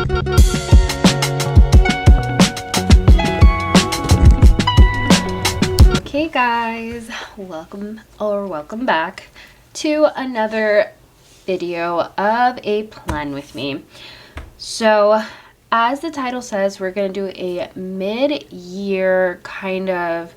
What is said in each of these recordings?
Okay guys, welcome back to another video of a plan with me. So as the title says, we're going to do a mid-year kind of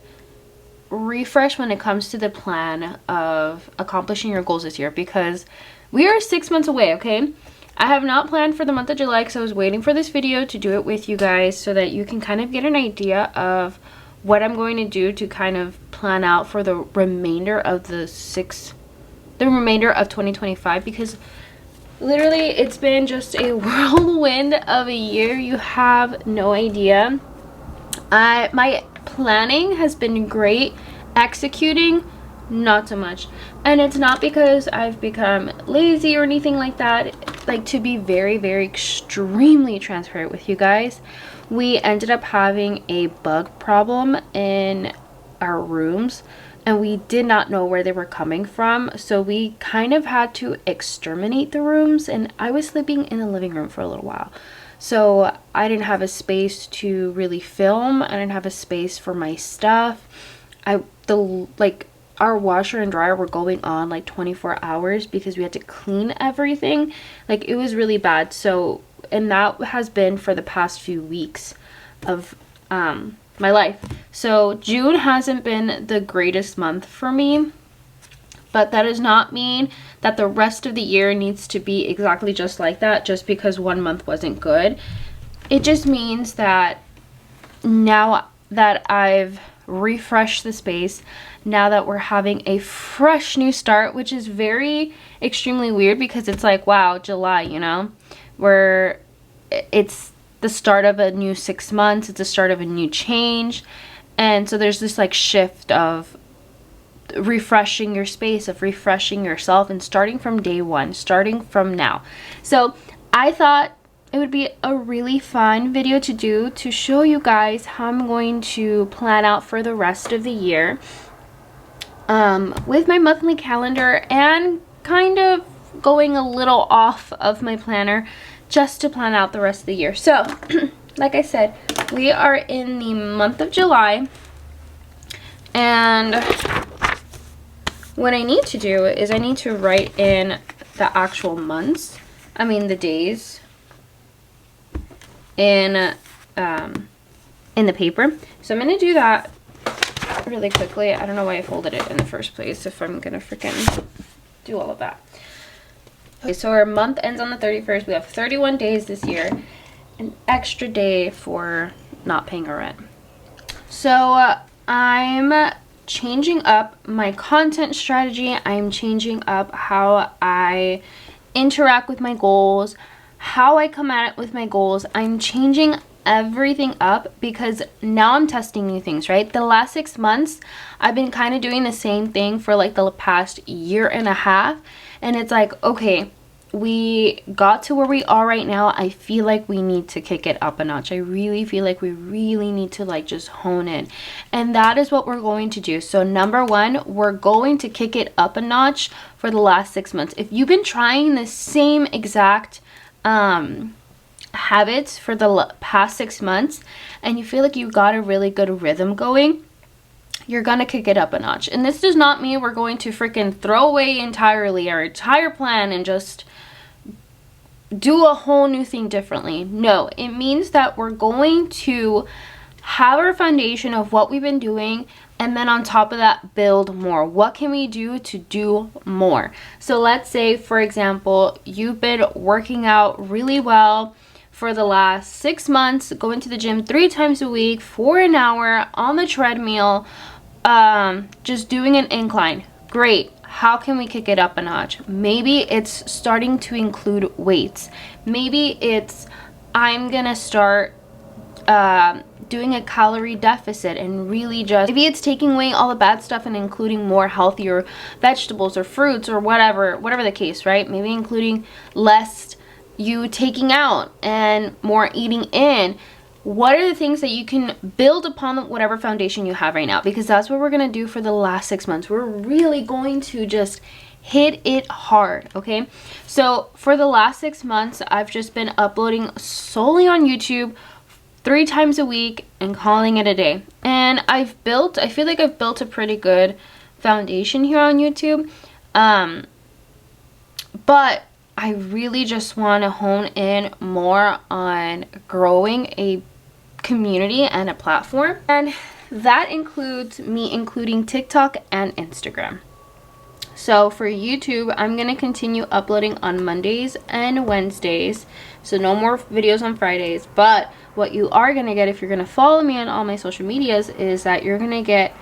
refresh when it comes to the plan of accomplishing your goals this year, because we are 6 months away. Okay, I have not planned for the month of July because I was waiting for this video to do it with you guys so that you can kind of get an idea of what I'm going to do to kind of plan out for the remainder of the remainder of 2025, because literally it's been just a whirlwind of a year. You have no idea. My planning has been great, executing not so much. And it's not because I've become lazy or anything like that. Like, to be very, very extremely transparent with you guys, we ended up having a bug problem in our rooms and we did not know where they were coming from, so we kind of had to exterminate the rooms. And I was sleeping in the living room for a little while, so I didn't have a space to really film. I didn't have a space for my stuff. Our washer and dryer were going on like 24 hours because we had to clean everything. Like, it was really bad. So, and that has been for the past few weeks of my life. So June hasn't been the greatest month for me, but that does not mean that the rest of the year needs to be exactly just like that just because one month wasn't good. It just means that now that I've refreshed the space, now that we're having a fresh new start, which is very extremely weird because it's like, wow, July, you know, where it's the start of a new 6 months, it's the start of a new change. And so there's this like shift of refreshing your space, of refreshing yourself, and starting from day one, starting from now. So I thought it would be a really fun video to do, to show you guys how I'm going to plan out for the rest of the year with my monthly calendar, and kind of going a little off of my planner just to plan out the rest of the year. So like I said, we are in the month of July, and what I need to do is I need to write in the actual months, the days in the paper. So I'm gonna do that really quickly. I don't know why I folded it in the first place if I'm gonna freaking do all of that. Okay, so our month ends on the 31st. We have 31 days this year, an extra day for not paying our rent. So I'm changing up my content strategy. I'm changing up how I interact with my goals, how I come at it with my goals. I'm changing everything up because now I'm testing new things, right? The last 6 months, I've been kind of doing the same thing for like the past year and a half. And it's like, okay, we got to where we are right now. I feel like we need to kick it up a notch. I really feel like we really need to like just hone in. And that is what we're going to do. So number one, we're going to kick it up a notch for the last 6 months. If you've been trying the same exact habits for the past 6 months and you feel like you got a really good rhythm going, you're gonna kick it up a notch. And this does not mean we're going to freaking throw away entirely our entire plan and just do a whole new thing differently. No, it means that we're going to have our foundation of what we've been doing, and then on top of that, build more. What can we do to do more? So let's say, for example, you've been working out really well for the last 6 months, going to the gym 3 times a week for an hour on the treadmill, just doing an incline. Great. How can we kick it up a notch? Maybe it's starting to include weights. Maybe it's, I'm gonna start doing a calorie deficit and really just, maybe it's taking away all the bad stuff and including more healthier vegetables or fruits or whatever the case, right? Maybe including less you taking out and more eating in. What are the things that you can build upon whatever foundation you have right now? Because that's what we're going to do for the last 6 months. We're really going to just hit it hard. Okay, so for the last 6 months I've just been uploading solely on YouTube 3 times a week and calling it a day. And I feel like I've built a pretty good foundation here on YouTube. But I really just want to hone in more on growing a community and a platform. And that includes me including TikTok and Instagram. So for YouTube, I'm going to continue uploading on Mondays and Wednesdays. So no more videos on Fridays. But what you are going to get if you're going to follow me on all my social medias is that you're going to get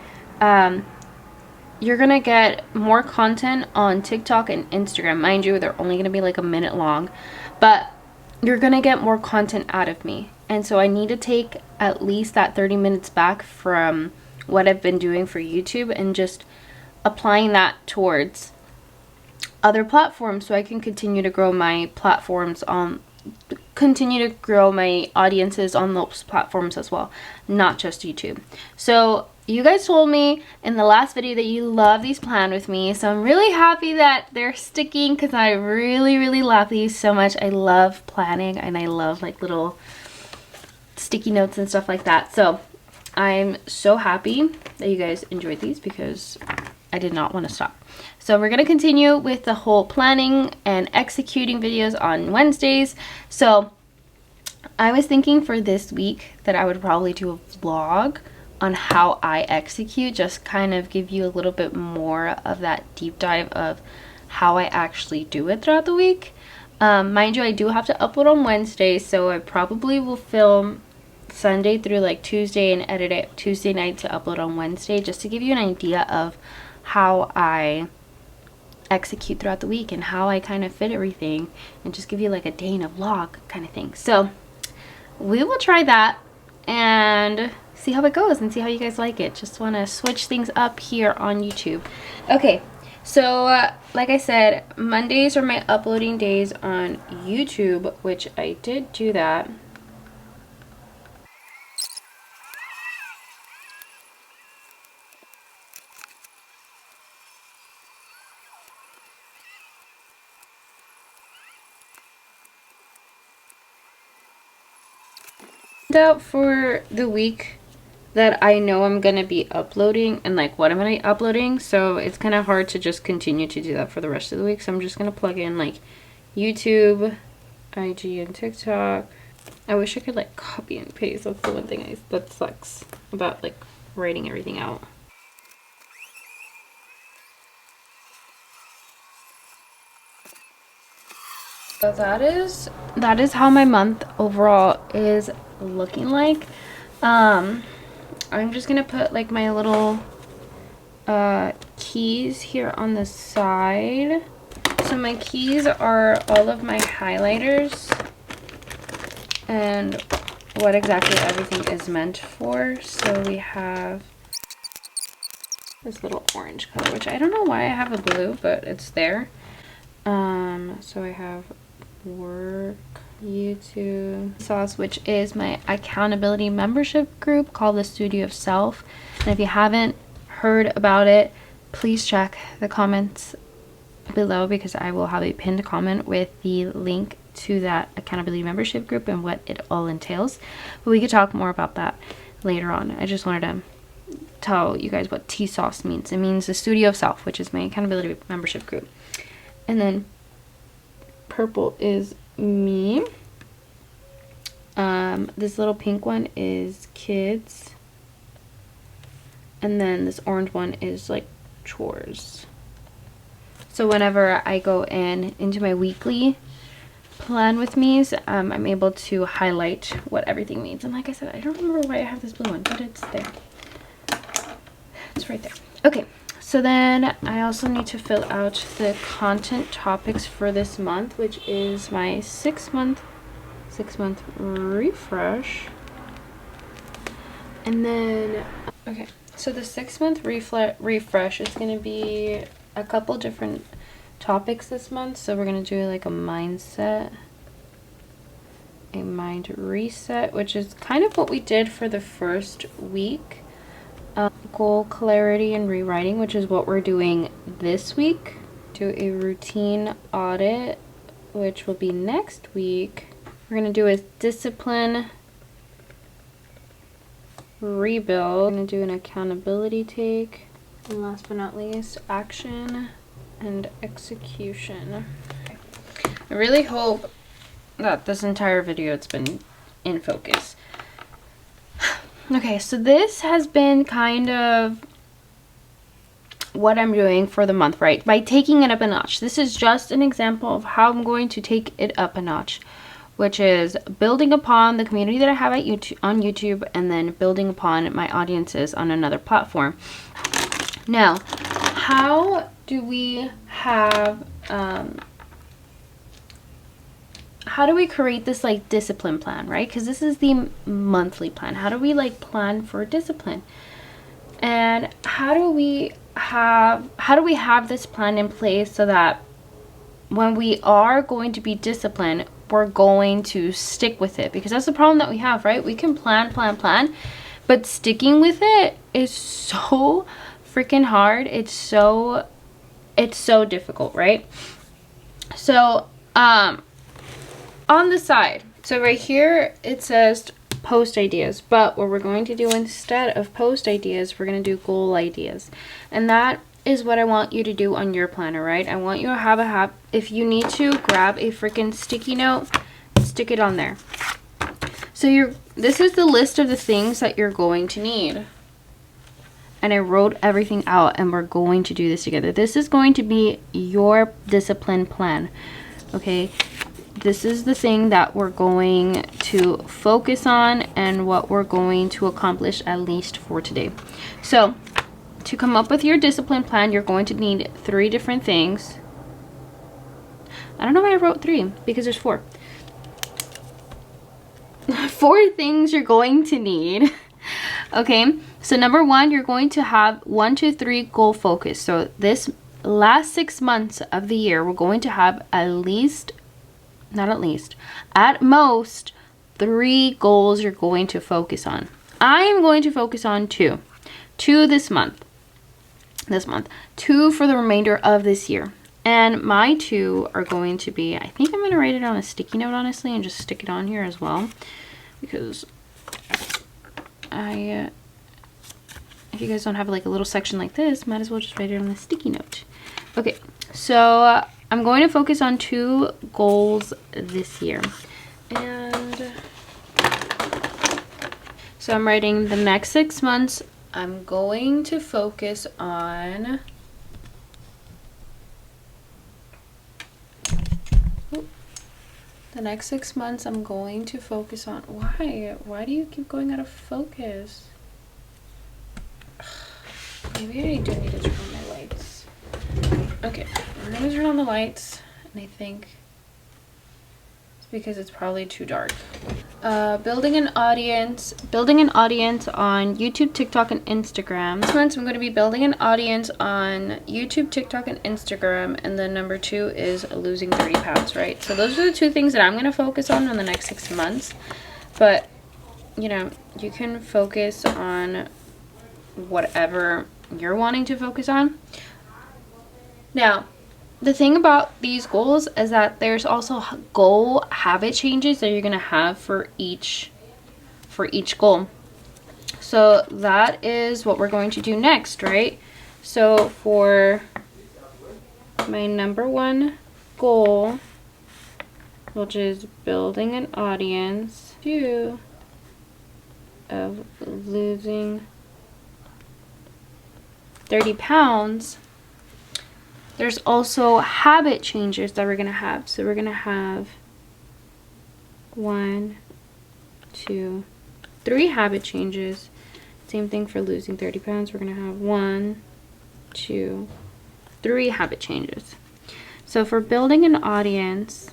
more content on TikTok and Instagram. Mind you, they're only going to be like a minute long. But you're going to get more content out of me. And so I need to take at least that 30 minutes back from what I've been doing for YouTube and just applying that towards other platforms so I can continue to grow my platforms continue to grow my audiences on those platforms as well, not just YouTube. So you guys told me in the last video that you love these plan with me, so I'm really happy that they're sticking because I really love these so much. I love planning and I love like little sticky notes and stuff like that. So I'm so happy that you guys enjoyed these because I did not want to stop. So we're going to continue with the whole planning and executing videos on Wednesdays. So I was thinking for this week that I would probably do a vlog on how I execute, just kind of give you a little bit more of that deep dive of how I actually do it throughout the week. Mind you, I do have to upload on Wednesday, so I probably will film Sunday through like Tuesday and edit it Tuesday night to upload on Wednesday, just to give you an idea of how I execute throughout the week and how I kind of fit everything, and just give you like a day in a vlog kind of thing. So we will try that and see how it goes and see how you guys like it. Just want to switch things up here on YouTube. Okay, so like I said, Mondays are my uploading days on YouTube, which I did do that. Out for the week that I know I'm gonna be uploading and like what I'm gonna be uploading, so it's kind of hard to just continue to do that for the rest of the week. So I'm just gonna plug in like YouTube, IG, and TikTok. I wish I could like copy and paste. That's the one thing that sucks about like writing everything out. So that is how my month overall is looking like. I'm just gonna put like my little keys here on the side. So my keys are all of my highlighters and what exactly everything is meant for. So we have this little orange color, which I don't know why I have a blue, but it's there. So I have work, YouTube, sauce, which is my accountability membership group called the Studio of Self. And if you haven't heard about it, please check the comments below because I will have a pinned comment with the link to that accountability membership group and what it all entails. But we could talk more about that later on. I just wanted to tell you guys what T-Sauce means. It means the Studio of Self, which is my accountability membership group. And then purple is me. This little pink one is kids. And then this orange one is like chores. So whenever I go into my weekly plan with me's, I'm able to highlight what everything means. And like I said, I don't remember why I have this blue one, but it's there. It's right there. Okay, so then I also need to fill out the content topics for this month, which is my six month refresh. And then, okay, so the 6 month refresh is going to be a couple different topics this month. So we're going to do like a mindset, a mind reset, which is kind of what we did for the first week. Goal clarity and rewriting, which is what we're doing this week. do a routine audit, which will be next week. We're going to do a discipline rebuild. We're going to do an accountability take. And last but not least, action and execution. I really hope that this entire video it's been in focus. Okay, so this has been kind of what I'm doing for the month, right? By taking it up a notch. This is just an example of how I'm going to take it up a notch, which is building upon the community that I have at YouTube and then building upon my audiences on another platform. Now, how do we have how do we create this like discipline plan, right? Because this is the monthly plan. How do we like plan for discipline? And how do we have this plan in place so that when we are going to be disciplined, we're going to stick with it? Because that's the problem that we have, right? We can plan, but sticking with it is so freaking hard. It's so difficult, right? So on the side, so right here it says post ideas, but what we're going to do instead of post ideas, we're going to do goal ideas. And that is what I want you to do on your planner, right? I want you to have if you need to grab a freaking sticky note, stick it on there. So this is the list of the things that you're going to need. And I wrote everything out, and we're going to do this together. This is going to be your discipline plan, okay? This is the thing that we're going to focus on and what we're going to accomplish at least for today. So to come up with your discipline plan, you're going to need 3 different things. I don't know why I wrote 3, because there's 4. 4 things you're going to need. Okay, so number 1, you're going to have 1 to 3 goal focus. So this last 6 months of the year, we're going to have at most 3 goals you're going to focus on. I am going to focus on 2 this month, 2 for the remainder of this year. And my 2 are going to be, I think I'm going to write it on a sticky note, honestly, and just stick it on here as well, because if you guys don't have like a little section like this, might as well just write it on a sticky note. Okay, so I'm going to focus on 2 goals this year. And so I'm writing the next 6 months, I'm going to focus on the next 6 months I'm going to focus on, why do you keep going out of focus? Maybe I do need to turn on my lights. Okay, I'm gonna turn on the lights, and I think it's because it's probably too dark. Building an audience on YouTube, TikTok, and Instagram. This month I'm going to be building an audience on YouTube, TikTok, and Instagram, and then number 2 is losing 30 pounds, right? So those are the 2 things that I'm going to focus on in the next 6 months. But you know, you can focus on whatever you're wanting to focus on. Now, the thing about these goals is that there's also goal habit changes that you're going to have for each goal. So that is what we're going to do next, right? So for my number 1 goal, which is building an audience, 2 of losing 30 pounds, there's also habit changes that we're going to have. So we're going to have 1, 2, 3 habit changes. Same thing for losing 30 pounds. We're going to have 1, 2, 3 habit changes. So for building an audience,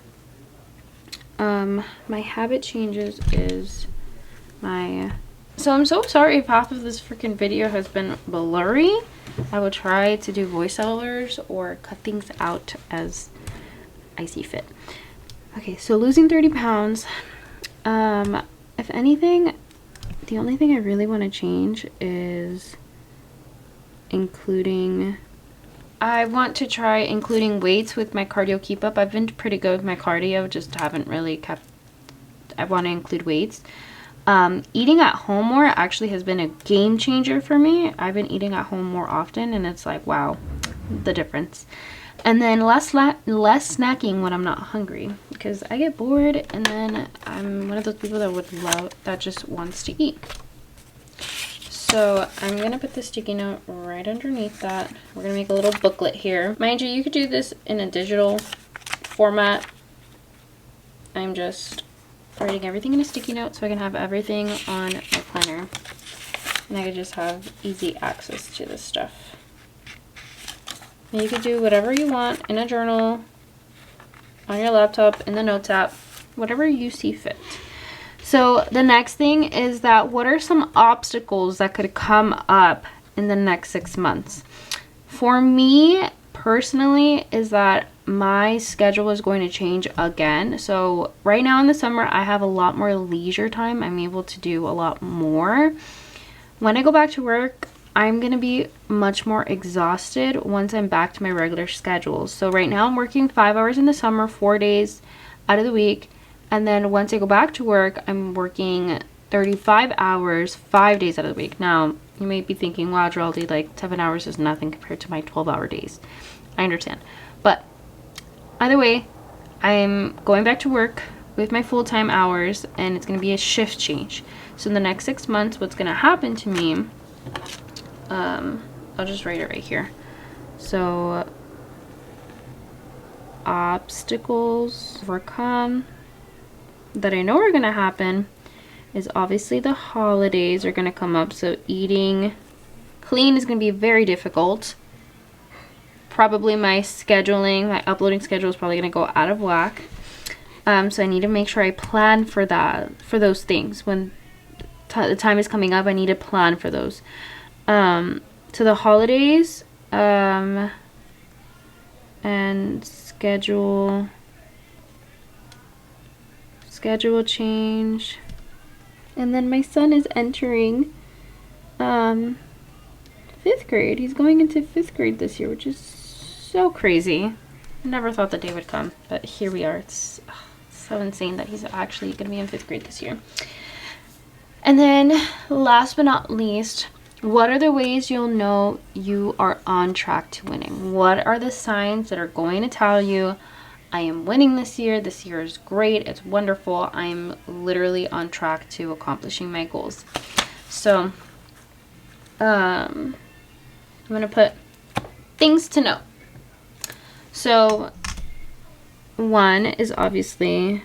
my habit changes is so I'm so sorry if half of this freaking video has been blurry. I will try to do voiceovers or cut things out as I see fit. Okay, so losing 30 pounds. If anything, the only thing I really want to change is including I want to try including weights with my cardio keep up. I've been pretty good with my cardio, just haven't really kept. I want to include weights. Eating at home more actually has been a game changer for me. I've been eating at home more often, and it's like, wow, the difference. And then less snacking when I'm not hungry, because I get bored, and then I'm one of those people that just wants to eat. So I'm gonna put the sticky note right underneath that. We're gonna make a little booklet here. Mind you, you could do this in a digital format. I'm just writing everything in a sticky note so I can have everything on my planner, and I could just have easy access to this stuff. And you could do whatever you want in a journal, on your laptop, in the notes app, whatever you see fit. So the next thing is that what are some obstacles that could come up in the next 6 months? For me personally is that my schedule is going to change again. So right now in the summer, I have a lot more leisure time. I'm able to do a lot more. When I go back to work, I'm going to be much more exhausted once I'm back to my regular schedule. So right now I'm working 5 hours in the summer, 4 days out of the week. And then once I go back to work, I'm working 35 hours, 5 days out of the week. Now, you may be thinking, wow, Geraldine, like 7 hours is nothing compared to my 12-hour days. I understand. But either way, I'm going back to work with my full-time hours, and it's going to be a shift change. So in the next 6 months, what's going to happen to me, I'll just write it right here. So obstacles overcome that I know are going to happen is obviously the holidays are going to come up. So eating clean is going to be very difficult. Probably my scheduling, my uploading schedule is probably going to go out of whack. So I need to make sure I plan for that, for those things. When the time is coming up, I need to plan for those. So the holidays, and schedule change. And then my son is entering 5th grade. He's going into 5th grade this year, which is so crazy. I never thought the day would come, but here we are. It's so insane that he's actually going to be in 5th grade this year. And then last but not least, what are the ways you'll know you are on track to winning? What are the signs that are going to tell you, I am winning this year. This year is great. It's wonderful. I'm literally on track to accomplishing my goals. So, I'm going to put things to know. So, one is obviously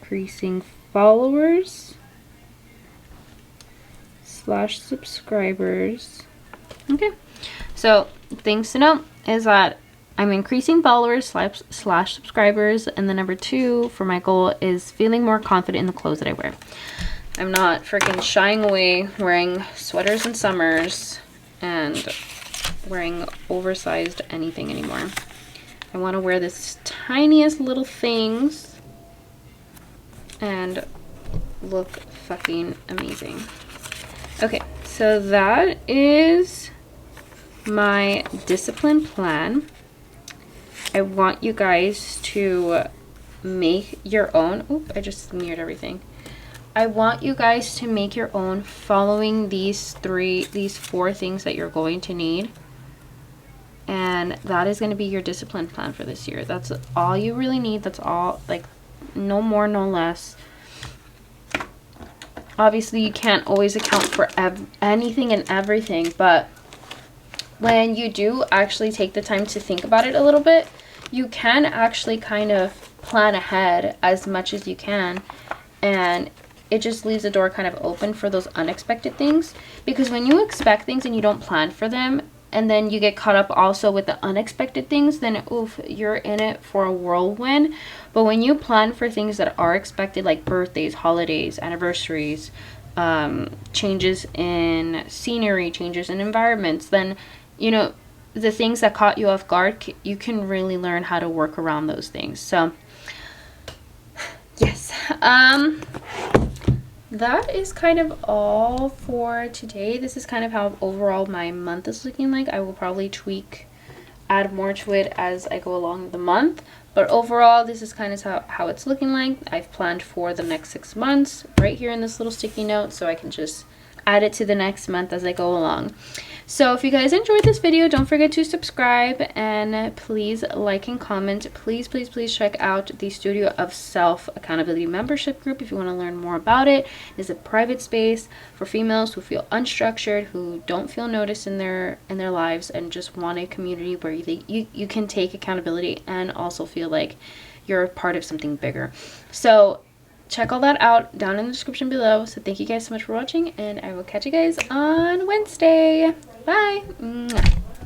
increasing followers / subscribers. Okay, so things to know is that I'm increasing followers / subscribers, and the number 2 for my goal is feeling more confident in the clothes that I wear. I'm not freaking shying away wearing sweaters in summers and wearing oversized anything anymore. I want to wear this tiniest little things and look fucking amazing. Okay, so that is my discipline plan. I want you guys to make your own. Oop, I just smeared everything. I want you guys to make your own following these 4 things that you're going to need. And that is going to be your discipline plan for this year. That's all you really need. That's all, like, no more, no less. Obviously, you can't always account for anything and everything, but when you do actually take the time to think about it a little bit, you can actually kind of plan ahead as much as you can, and it just leaves the door kind of open for those unexpected things. Because when you expect things and you don't plan for them, and then you get caught up also with the unexpected things, then oof, you're in it for a whirlwind. But when you plan for things that are expected, like birthdays, holidays, anniversaries, changes in scenery, changes in environments, then, you know, the things that caught you off guard, you can really learn how to work around those things. So yes, that is kind of all for today. This is kind of how overall my month is looking like. I will probably tweak add more to it as I go along the month. But overall, this is kind of how it's looking like. I've planned for the next 6 months right here in this little sticky note, so I can just add it to the next month as I go along. So if you guys enjoyed this video, don't forget to subscribe and please like and comment. Please check out the Studio of Self Accountability membership group if you want to learn more about it. It's a private space for females who feel unstructured, who don't feel noticed in their lives, and just want a community where you can take accountability and also feel like you're a part of something bigger. So check all that out down in the description below. So thank you guys so much for watching, and I will catch you guys on Wednesday. Bye. Mwah.